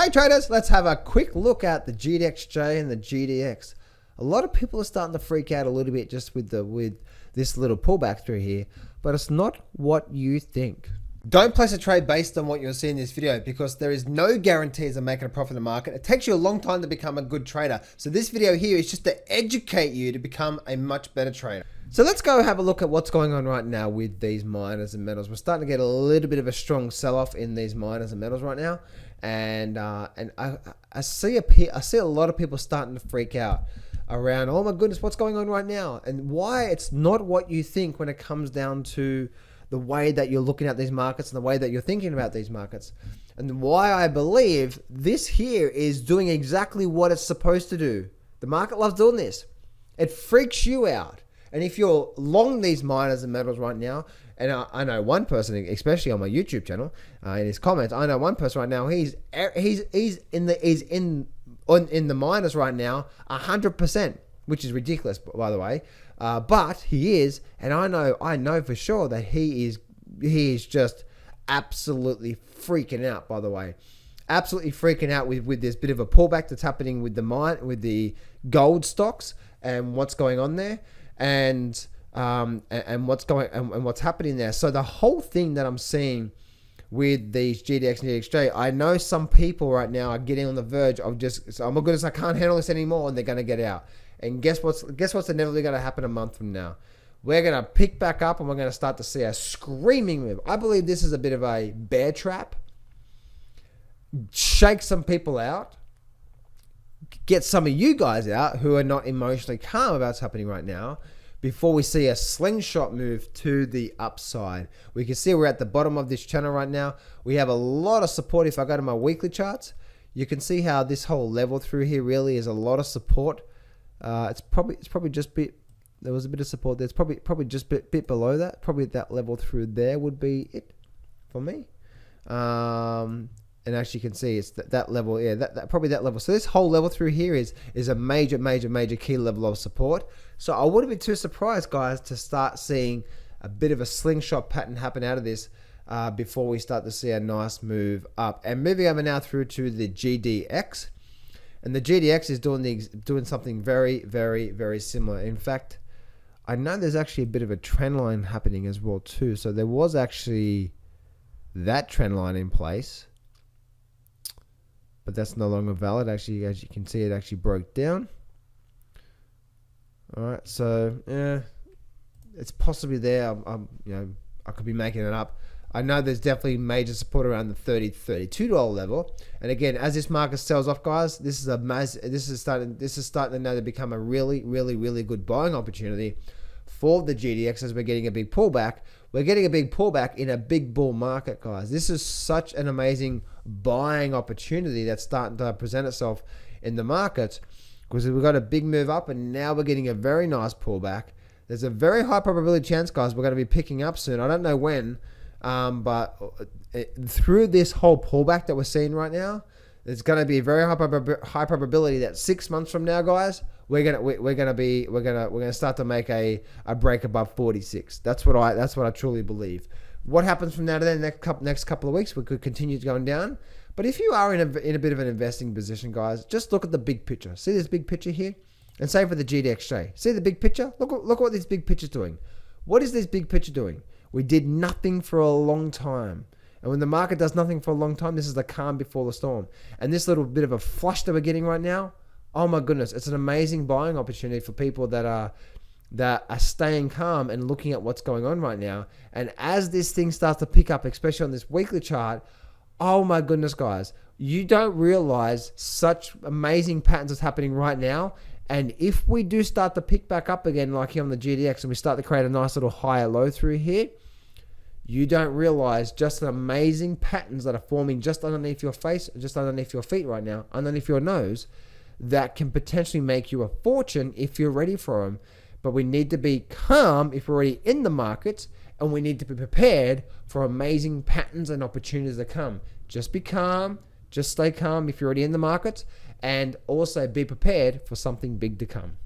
Hey traders, let's have a quick look at the Gdxj and the GDX. A lot of people are starting to freak out a little bit just with this little pullback through here, but it's not what you think. Don't place a trade based on what you'll see in this video because there is no guarantees of making a profit in the market. It takes you a long time to become a good trader. So this video here is just to educate you to become a much better trader. So let's go have a look at what's going on right now with these miners and metals. We're starting to get a little bit of a strong sell-off in these miners and metals right now. And I see a lot of people starting to freak out around, oh my goodness, what's going on right now? And why it's not what you think when it comes down to the way that you're looking at these markets and the way that you're thinking about these markets. And why I believe this here is doing exactly what it's supposed to do. The market loves doing this. It freaks you out. And if you're long these miners and metals right now, and I know one person, especially on my YouTube channel, in his comments, I know one person right now, he's in the miners right now 100%, which is ridiculous, by the way. But he is, and I know for sure that he is just absolutely freaking out, by the way. Absolutely freaking out with this bit of a pullback that's happening with the gold stocks and what's going on there. And what's happening there. So the whole thing that I'm seeing with these GDX and Gdxj, I know some people right now are getting on the verge of just, oh my goodness, I can't handle this anymore, and they're going to get out. And guess what's inevitably going to happen a month from now? We're going to pick back up and we're going to start to see a screaming move. I believe this is a bit of a bear trap. Shake some people out. Get some of you guys out who are not emotionally calm about what's happening right now before we see a slingshot move to the upside. We can see we're at the bottom of this channel right now. We have a lot of support. If I go to my weekly charts, you can see how this whole level through here really is a lot of support. It's probably just there was a bit of support there. It's probably just a bit below that. Probably that level through there would be it for me. And as you can see, it's that level, yeah, probably that level. So this whole level through here is a major key level of support. So I wouldn't be too surprised, guys, to start seeing a bit of a slingshot pattern happen out of this before we start to see a nice move up. And moving over now through to the GDX, and the GDX is doing something very similar. In fact, I know there's actually a bit of a trend line happening as well too. So there was actually that trend line in place, but that's no longer valid. Actually, as you can see, it actually broke down. All right, so yeah, it's possibly there. I could be making it up. I know there's definitely major support around the $30 to $32 level. And again, as this market sells off, guys, this is starting to now to become a really good buying opportunity for the GDX as we're getting a big pullback. We're getting a big pullback in a big bull market, guys. This is such an amazing buying opportunity that's starting to present itself in the market because we've got a big move up and now we're getting a very nice pullback. There's a very high probability chance, guys, we're going to be picking up soon. I don't know when, but through this whole pullback that we're seeing right now, there's going to be a very high probability that 6 months from now, guys, we're gonna start to make a break above 46. That's what I truly believe. What happens from now to then? Next couple of weeks, we could continue going down. But if you are in a bit of an investing position, guys, just look at the big picture. See this big picture here, and say for the GDXJ, see the big picture. Look what this big picture's doing. What is this big picture doing? We did nothing for a long time. And when the market does nothing for a long time, this is the calm before the storm. And this little bit of a flush that we're getting right now, oh my goodness, it's an amazing buying opportunity for people that are staying calm and looking at what's going on right now. And as this thing starts to pick up, especially on this weekly chart, oh my goodness, guys, you don't realize such amazing patterns that's happening right now. And if we do start to pick back up again, like here on the GDX, and we start to create a nice little higher low through here, you don't realize just the amazing patterns that are forming just underneath your face, just underneath your feet right now, underneath your nose, that can potentially make you a fortune if you're ready for them. But we need to be calm if we're already in the markets, and we need to be prepared for amazing patterns and opportunities to come. Just be calm, just stay calm if you're already in the markets, and also be prepared for something big to come.